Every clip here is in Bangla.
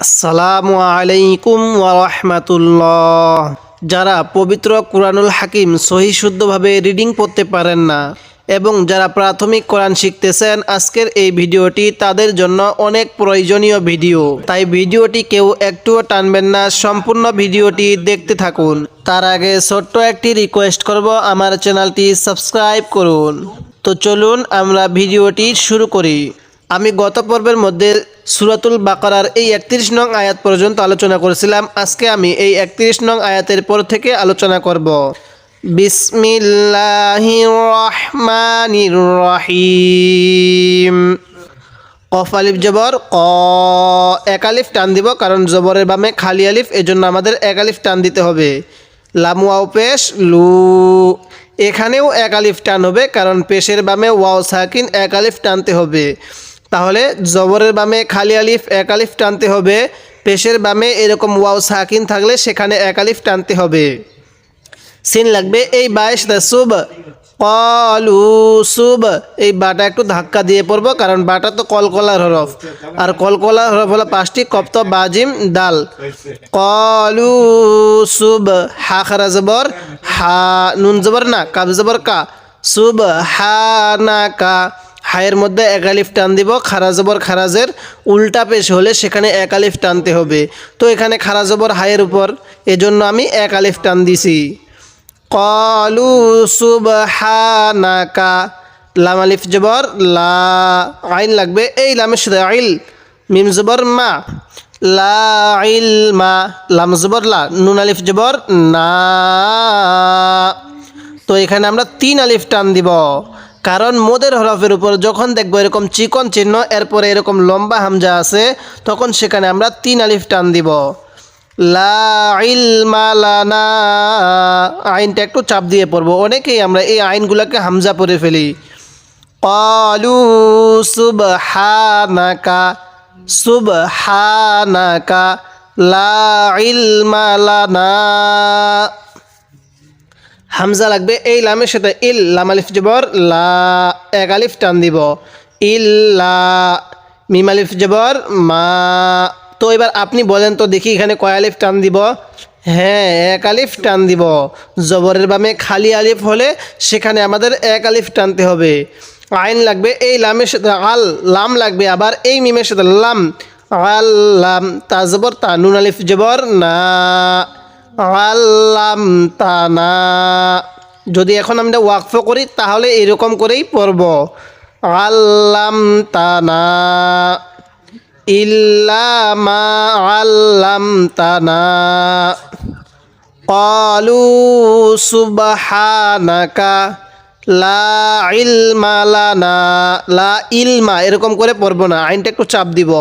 আসসালামু আলাইকুম ওয়া রাহমাতুল্লাহ। যারা পবিত্র কুরআনুল হাকিম সহি শুদ্ধভাবে রিডিং পড়তে পারেন না এবং যারা প্রাথমিক কোরআন শিখতেছেন, আজকের এই ভিডিওটি তাদের জন্য অনেক প্রয়োজনীয় ভিডিও। তাই ভিডিওটি কেউ একটুও টানবেন না, সম্পূর্ণ ভিডিওটি দেখতে থাকুন। তার আগে ছোট্ট একটি রিকোয়েস্ট করব, আমার চ্যানেলটি সাবস্ক্রাইব করুন। তো চলুন আমরা ভিডিওটি শুরু করি। আমি গত পর্বের মধ্যে সূরাতুল বাকারার এই 31 নং আয়াত পর্যন্ত আলোচনা করেছিলাম। আজকে আমি এই 31 নং আয়াতের পর থেকে আলোচনা করব। বিসমিল্লাহির রহমানির রহিম। কফ আলিফ জবর ক, এক আলিফ টান দিব, কারণ জবরের বামে খালি আলিফ, এজন্য আমাদের এক আলিফ টান দিতে হবে। লাম ওয়াও পেশ লু, এখানেও এক আলিফ টান হবে, কারণ পেশের বামে ওয়াও সাকিন, এক আলিফ টানতে হবে। তাহলে জবরের বামে খালি আলিফ, এক আলিফ টানতে হবে। পেশের বামে এরকম ওয়াও সাকিন থাকলে সেখানে এক আলিফ টানতে হবে। সিন লাগবে এই 22 সুব, কলু সুব, এই বাটা একটু ধাক্কা দিয়ে পড়বো, কারণ বাটা তো কলকলার হরফ, আর কলকলার হরফ হলো 5টি, কপ্ত বাজিম দাল। কলু সুব, হা খারা জবর হা, নুন জবর না, কাব জবর কা, সুব হা না কা, হায়ের মধ্যে এক আলিফ টান দিব। খারা জবর খারাজের উল্টা পেশ হলে সেখানে এক আলিফ টানতে হবে। তো এখানে খারা জবর হায়ের উপর, এজন্য আমি এক আলিফ টান দিছি। কলু সুবহানাকা, লাম আলিফ জবর লা, আইন লাগবে এই লামের সাথে আইল, মিম জবর মা, লা ইলমা, লাম জবর লা, নুন আলিফ জবর না। তো এখানে আমরা 3 আলিফ টান দিব, কারণ মোদের হরফের উপর যখন দেখবো এরকম চিকন চিহ্ন, এরপরে এরকম লম্বা হামজা আছে, তখন সেখানে আমরা 3 আলিফ টান দিব। লা ইলমা লানা, আইনটা একটু চাপ দিয়ে পড়বো, অনেকেই আমরা এই আইনগুলোকে হামজা পড়ে ফেলি। ক্বালু সুবহানাকা, সুবহানাকা লা ইলমা লানা, হামজা লাগবে এই লামের সাথে ইল, লাম আলিফ জবর লা, এক আলিফ টান দিব। ইল্লা, মিম আলিফ জবর মা। তো এবার আপনি বলেন তো দেখি এখানে কয় আলিফ টান দিব? হ্যাঁ, এক আলিফ টান দিব। জবরের বামে খালি আলিফ হলে সেখানে আমাদের এক আলিফ টানতে হবে। আইন লাগবে এই লামের সাথে আল, লাম লাগবে আবার এই মিমের সাথে লাম, আল্লাম, তা জবর তা, নুন আলিফ জবর না, আল্লাম তানা। যদি এখন আমরা ওয়াকফ করি তাহলে এরকম করেই পড়ব, আল্লাম তানা ইল্লা মা আল্লাম তানা। ক্বালু সুবহানাকা লা ইলমা লানা, লা ইলমা এরকম করে পড়ব না, আইনটা একটু চাপ দিব।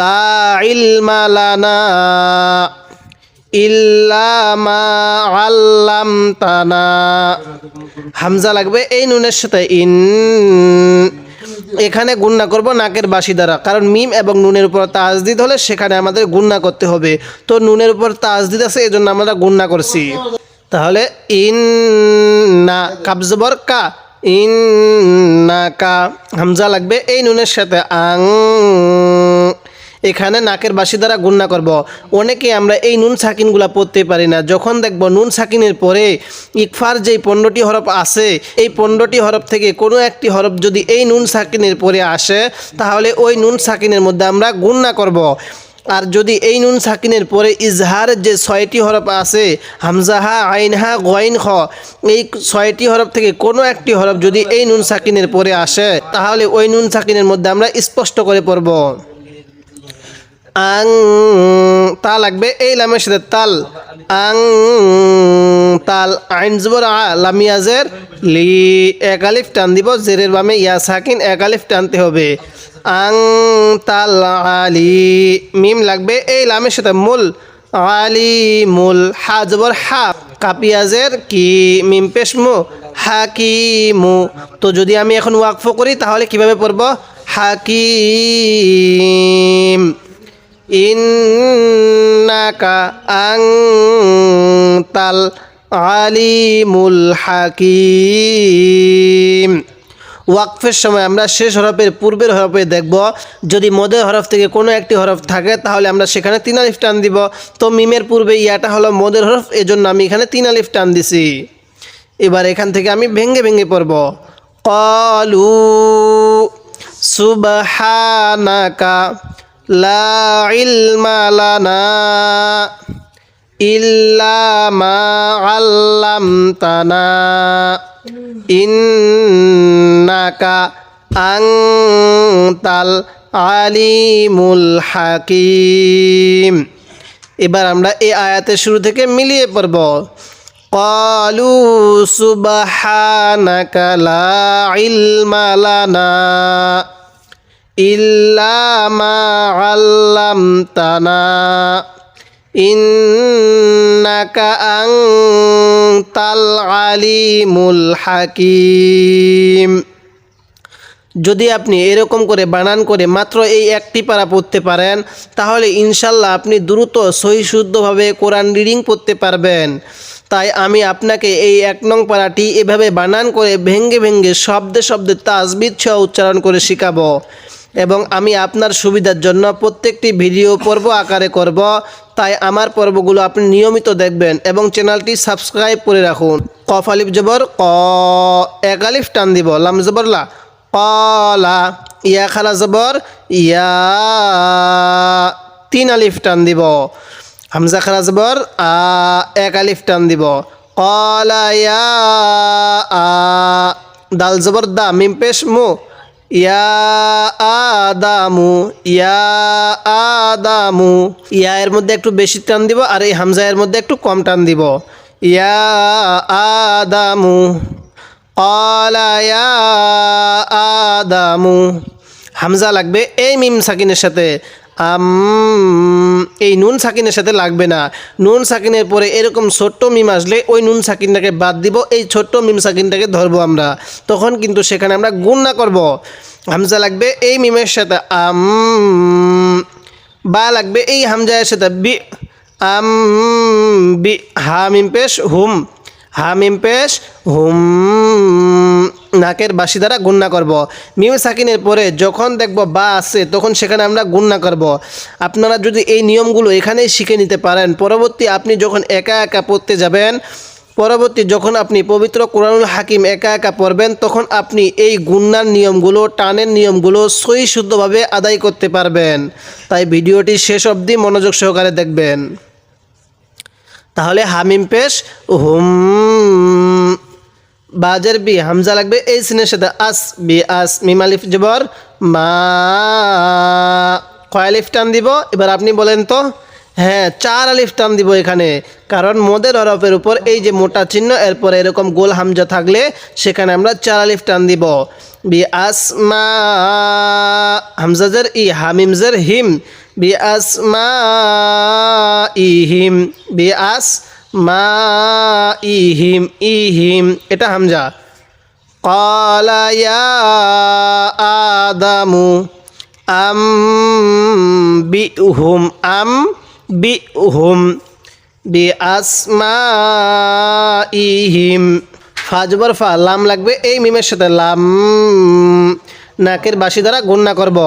লা ইলমা লানা ইল্লা মা আল্লামতানা, হামজা লাগবে এই নুনের সাথে ইন, এখানে গুণনা করব নাকের বাসি দ্বারা, কারণ মিম এবং নুনের উপর তাজদিদ হলে সেখানে আমাদের গুণনা করতে হবে। তো নুনের উপর তাজদিদ আছে, এজন্য আমরা গুণনা করছি। তাহলে ইন না, কাব জবর কা, ইন না কা, হামজা লাগবে এই নুনের সাথে আং, এখানে নাকের বাসি দ্বারা গুণনা করব। অনেকে আমরা এই নুন সাকিনগুলা পড়তে পারি না, যখন দেখব নুন সাকিনের পরে ইকফার যেই 15টি হরফ আছে, এই 15টি হরফ থেকে কোনো একটি হরফ যদি এই নুন সাকিনের পরে আসে, তাহলে ওই নুন সাকিনের মধ্যে আমরা গুণনা করব। আর যদি এই নুন সাকিনের পরে ইজহারের যে 6টি হরফ আছে, হামজাহা আইনহা গইন খ, এই 6টি হরফ থেকে কোনো একটি হরফ যদি এই নুন সাকিনের পরে আসে, তাহলে ওই নুন সাকিনের মধ্যে আমরা স্পষ্ট করে পড়ব। আং, তা লাগবে এই লামের সাথে তাল, আং তাল, আইন জবর আ, লামিয়াজের লি, এক আলিফ টান দিব, জেরের বামে ইয়া সাকিন, এক আলিফ টানতে হবে। আং তাল আলি, মিম লাগবে এই লামের সাথে মুল, আলি মুল, হা জবর হা, কাপিয়াজের কি, মিম পেশ মু, হাকিমু। তো যদি আমি এখন ওয়াকফ করি তাহলে কিভাবে পড়ব? হাকিম, ইন্নাকা আনতাল আলিমুল হাকিম। ওয়াকফের সময় আমরা শেষ হরফের পূর্বের হরফে দেখব, যদি মদের হরফ থেকে কোনো একটি হরফ থাকে তাহলে আমরা সেখানে 3 আলিফ টান দিব। তো মিমের পূর্বে ইয়াটা হলো মদের হরফ, এজন্য আমি এখানে 3 আলিফ টান দিছি। এবার এখান থেকে আমি ভেঙে ভেঙে পড়ব। ক্বালু সুবহানাকা লা ইলমা লানা ইল্লা মা আল্লামতানা ইন্নাকা আনতাল আলিমুল হাকিম। এবার আমরা এই আয়াতের শুরু থেকে মিলিয়ে পড়ব। ক্বালু সুবহানাকা লা ইলমা লানা ইল্লা মা আল্লামতানা ইন্নাকা আনতাল আলিমুল হাকিম। যদি আপনি এরকম করে বানান করে মাত্র এই একটি পারা পড়তে পারেন তাহলে ইনশাল্লাহ আপনি দ্রুত সহি শুদ্ধভাবে কোরআন রিডিং পড়তে পারবেন। তাই আমি আপনাকে এই 1 নং পারাটি এভাবে বানান করে ভেঙ্গে ভেঙ্গে শব্দে শব্দে তাজবিদ সহ উচ্চারণ করে শেখাবো, এবং আমি আপনার সুবিধার জন্য প্রত্যেকটি ভিডিও পর্ব আকারে করব। তাই আমার পর্বগুলো আপনি নিয়মিত দেখবেন এবং চ্যানেলটি সাবস্ক্রাইব করে রাখুন। কফ আলিফ জবর ক, 1 আলিফ টান দিব, লাম জবর লা, কলা, ইয়া খালা জবর ইয়া, 3 আলিফ টান দিব, হামজা খালা জবর আ, 1 আলিফ টান দিব, কলা ইয়া আ, দাল জবর দা, মিম পেশ মু, ইয়া আদামু, ইয়া আদামু। ইয়া এর মধ্যে একটু বেশি টান দিব আর এই হামজা এর মধ্যে একটু কম টান দিব, ইয়া আদামু, ক্বালা ইয়া আদামু। হামজা লাগবে এই মিম সাকিনের সাথে, এই নুন সাকিনের সাথে লাগবে না। নুন সাকিনের পরে এরকম ছোট্ট মিম আসলে ওই নুন সাকিনটাকে বাদ দিব, এই ছোট্ট মিম সাকিনটাকে ধরবো আমরা, তখন কিন্তু সেখানে আমরা গুণনা করব। হামজা লাগবে এই মিমের সাথে বা লাগবে এই হামজার সাথে বি, বি, হা মিম পেশ হুম, হা মিম পেশ হুম, নাকের বাসি দ্বারা গুণনা করব। মিম সাকিনের পরে যখন দেখব বা আছে তখন সেখানে আমরা গুণনা করব। আপনারা যদি এই নিয়মগুলো এখানেই শিখে নিতে পারেন, পরবর্তী আপনি যখন একা একা পড়তে যাবেন, পরবর্তী যখন আপনি পবিত্র কোরআনুল হাকিম একা একা পড়বেন তখন আপনি এই গুণনার নিয়মগুলো, টানের নিয়মগুলো সহি শুদ্ধভাবে আদায় করতে পারবেন। তাই ভিডিওটি শেষ অবধি মনোযোগ সহকারে দেখবেন। তাহলে হামিম পেশ হুম, বাজের বি, হামজা লাগবে এই সিনের সাথে আস, বি আস, মিম আলিফ জবর মা, কয় আলিফ টান দিব এবার আপনি বলেন তো? হ্যাঁ, 4 আলিফ টান দিব এখানে, কারণ মদের হরফের উপর এই যে মোটা চিহ্ন এরপরে এরকম গোল হামজা থাকলে সেখানে আমরা 4 আলিফ টান দিব। বি আসমা, হামজাজের ই, হামিমজের হিম, বি আসমা ইহিম, বি আস মা ইহিম, ইহিম এটা হামজা। ক্বালা ইয়া আদামু আম্বিহুম, আম্বিহুম বিআসমাইহিম। ফা জবর ফা, লাম লাগবে এই মিমের সাথে, লাম, নাকের বাসি দ্বারা গুণনা করব,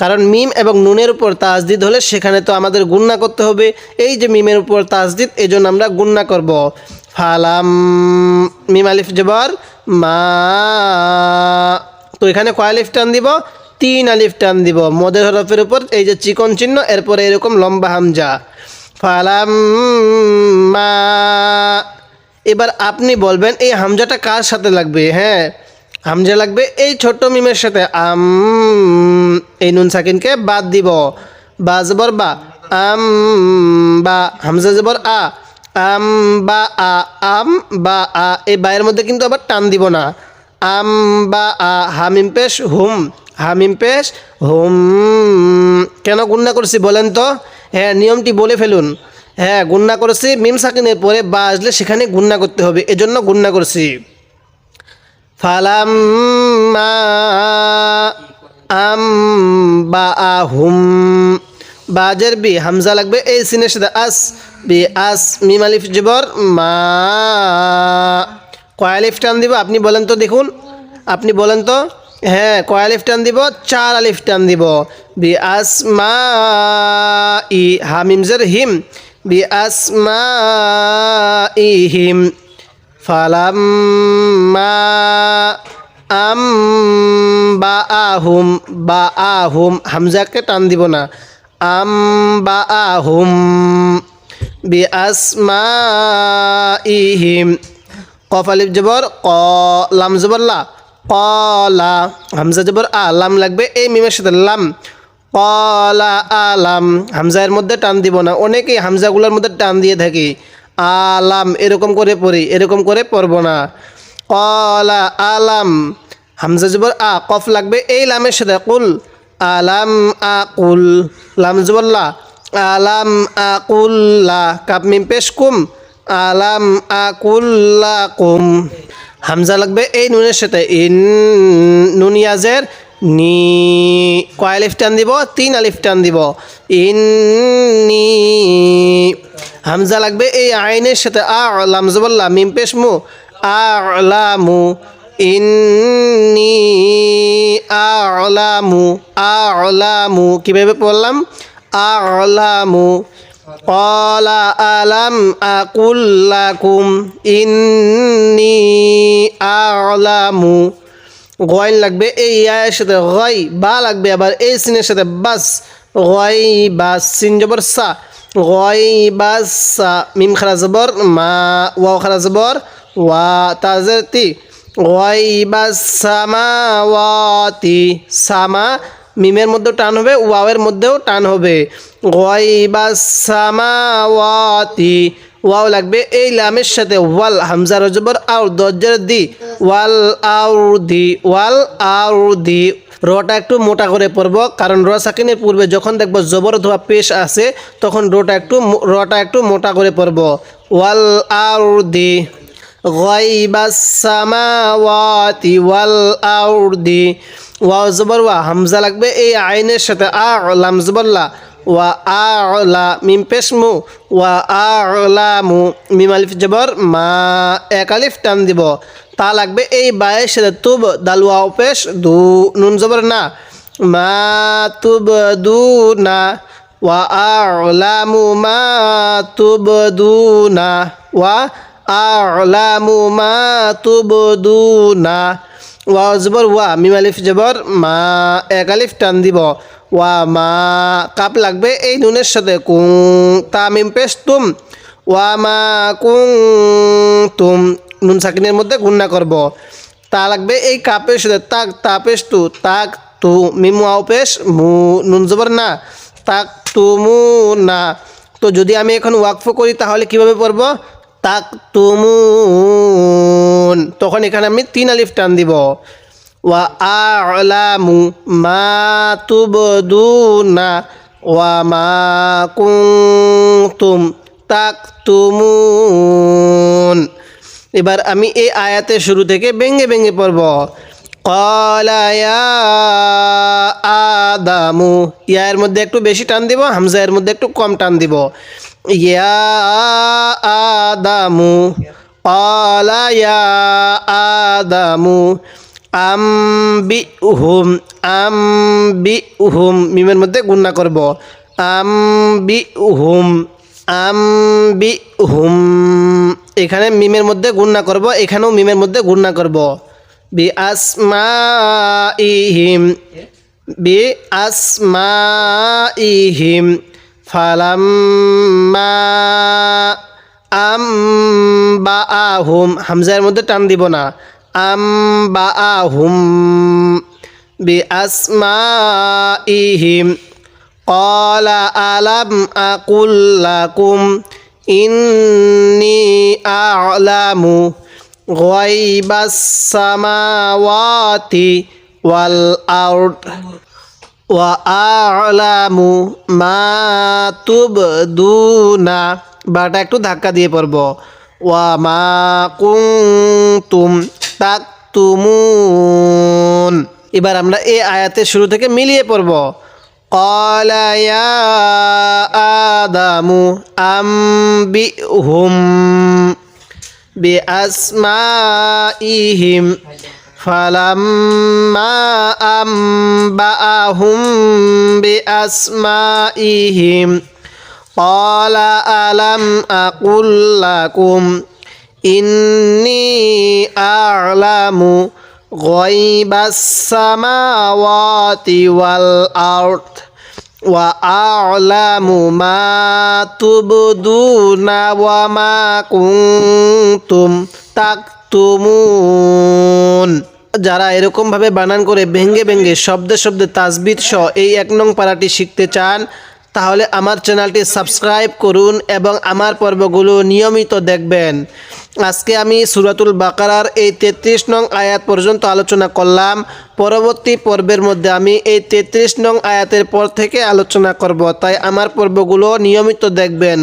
কারণ মিম এবং নুনের উপর তাজদিদ হলে সেখানে তো আমাদের গুণনা করতে হবে। এই যে মিমের উপর তাজদিদ, এই জন্য আমরা গুণনা করব। ফালাম, মিম আলিফ জবর মা, তো এখানে কয় আলিফ টান দিব? 3 আলিফ টান দিব। মদের হরফের উপর এই যে চিকন চিহ্ন এরপরে এরকম লম্বা হামজা, ফালাম মা। এবার আপনি বলবেন এই হামজাটা কার সাথে লাগবে? হ্যাঁ, হামজা লাগবে এই ছোট্ট মিমের সাথে, এই নুন সাকিনকে বাদ দিব। বা জবর বা, বা, হামজা জবর আ, বা আ, বা আ, এই বায়ের মধ্যে কিন্তু আবার টান দিব না। বা আ, হামিম পেশ হুম, হামিম পেশ হুম। কেন গুণনা করছি বলেন তো? হ্যাঁ, নিয়মটি বলে ফেলুন। হ্যাঁ, গুণনা করেছি, মিম সাকিনের পরে বা আসলে সেখানে গুণনা করতে হবে, এজন্য গুণনা করছি। ফালাম্মা আম্বাআহুম, বাজের বি, হামজা লাগবে এই সিনের সাথে আস, বি আস, মিম আলিফ জবর মা, কয় আলিফ টান দিব আপনি বলেন তো দেখুন? আপনি বলেন তো। হ্যাঁ, কয় আলিফ টান দিব? 4 আলিফ টান দিব। বি আসমা ই হামিম জের হিম, বি আসমা ইহিম ফালাম্মা আম বা আহুম, বা আহুম হামজাকে টান দিব না। আম বা আহুম বি আসমা ইহিম। কফ আলিফ জবর ক, লাম জবর লা, কলা। হামজা জবর আ, লাম লাগবে এই মিমের সাথে, লাম। কলা আলাম, হামজার মধ্যে টান দিব না। অনেকেই হামজাগুলোর মধ্যে টান দিয়ে থাকি, আলাম এরকম করে পড়ি, এরকম করে পড়ব না। কলা আলাম, হামজা জবর আ, কফ লাগবে এই লামের সাথে, কুল আলাম আকুল। লাম জবর লা, আলাম আকুল্লা। কাপ মিম পেশ কুম, আলাম আকুল্লাকুম। হামজা লাগবে এই নুনের সাথে, ইন নুন ইয়াজের নি। কয় আলিফ টান দিব? 3 আলিফ টান দিব। ইন্নি। হামজা লাগবে এই আইনের সাথে, আ লাম জবর লা, মিম পেশ মু, আলামু। ইন্নি আলামু, আলামু কিভাবে পড়লাম? আলামু। ক্বালা আলাম আকুল লাকুম ইন্নী আ'লামু। গয়ন লাগবে এই ইয়ায়ের সাথে, গয় বা লাগবে আবার এই সিনের সাথে, বাস। গয় বাস, সিন জবর সা, গয় বাস সা। মিম খারা জবর মা, ওয়াও খারা জবর ওয়া, তাজের তি। গয় বাস সামাওয়াতি, সামা মিমের মধ্যেও টান হবে, ওয়াওয়ের মধ্যেও টান হবে। গয়বাস সামাওয়াতি, ওয়াও লাগবে এই লামের সাথে, ওয়াল হামজার জবর আউ, দজ্জের দি, ওয়াল আউরদি, ওয়াল আউরদি। রটা একটু মোটা করে পড়ব, কারণ র সাকিনের পূর্বে যখন দেখব জবর অথবা পেশ আছে তখন রটা একটু মোটা করে পড়ব। ওয়াল আউরদি, গয়বাস সামাওয়াতি ওয়াল আউরদি। ওয়াও জবর ওয়া, হামজা লাগবে এই আইনের সাথে, আ লাম জবর লা, ওয়া আ'লা মিম পেশ মু, ওয়া আ'লামু। মিম আলিফ জবর মা, 1 আলিফ টান দিব। তা লাগবে এই বায়ের সাথে, তুব দাল ওয়াও পেশ দু, নুন জবর না, মা তুব দু না। ওয়া আ'লামু মা তুব দু না, ওয়া আ'লামু মা তুব দু না। ওয়া জবর ওয়া, মিম আলিফ জবর মা, 1 আলিফ টান দিব। ওয়া মা, কাপ লাগবে এই নুনের সাথে, কুং তা মিম পেশ তুম, ওয়া মা কুং তুম। নুন সাকিনের মধ্যে গুণনা করব। তা লাগবে এই কাপের সাথে, তাক তা পেশ তু, তাক তু। মিম ওয়াও পেশ মু, নুন জবর না, তাক তুমু না। তো যদি আমি এখন ওয়াকফ করি তাহলে কিভাবে পড়ব? তাক তুমুন, তখন এখানে আমি 3 আলিফ টান দিব। ওয়া আ'লামু মা তুবদুনা ওয়া মা কুনতুম তাকতুমুন। এবার আমি এই আয়াতের শুরু থেকে ভেঙে ভেঙে পড়ব। ক্বালা ইয়া আদামু, ইয়ার মধ্যে একটু বেশি টান দিব, হামজা এর মধ্যে একটু কম টান দিব। ইয়া আদামু, ক্বালা ইয়া আদামু আম্বিহুম, আম্বিহুম মিমের মধ্যে গুণনা করব। আম্বিহুম, আম্বিহুম। এখানে মিমের মধ্যে গুণনা করব, এখানেও মিমের মধ্যে গুণনা করব। বি আসমাইহিম, বি আসমাইহিম ফালাম্মা আম্বাআহুম, হামজার মধ্যে টান দিব না, আম্বাআহুম বি আসমাইহিম। ক্বালা আলাম আকুল লাকুম ইন্নী আ'লামু গায়বাস সামাওয়াতি ওয়াল আরদ ওয়া আ'লামু মা তুবদুনা। বাটা একটু ধাক্কা দিয়ে পড়ব। ওয়া মা কুনতুম তাকতুমুন। এবার আমরা এই আয়াতের শুরু থেকে মিলিয়ে পড়ব। ক্বালা ইয়া আদামু আম্বিহুম বিআসমাইহিম ফালাম্মা আম্বাআহুম বিআসমাইহিম ক্বালা আলাম আকুল লাকুম ইন্নী আ'লামু গায়বাস সামাওয়াতি ওয়াল আরদ ওয়া আ'লামু মা তুবদুনা ওয়া মা কুনতুম তাকতুমুন। যারা এরকমভাবে বানান করে ভেঙ্গে ভেঙ্গে শব্দে শব্দে তাসবিহ সহ এই 1 নং পারাটি শিখতে চান তাহলে আমার চ্যানেলটি সাবস্ক্রাইব করুন এবং আমার পর্বগুলো নিয়মিত দেখবেন। আজকে আমি সূরাতুল বাকারার এই 33 নং আয়াত পর্যন্ত আলোচনা করলাম। পরবর্তী পর্বের মধ্যে আমি এই 33 নং আয়াতের পর থেকে আলোচনা করব, তাই আমার পর্বগুলো নিয়মিত দেখবেন।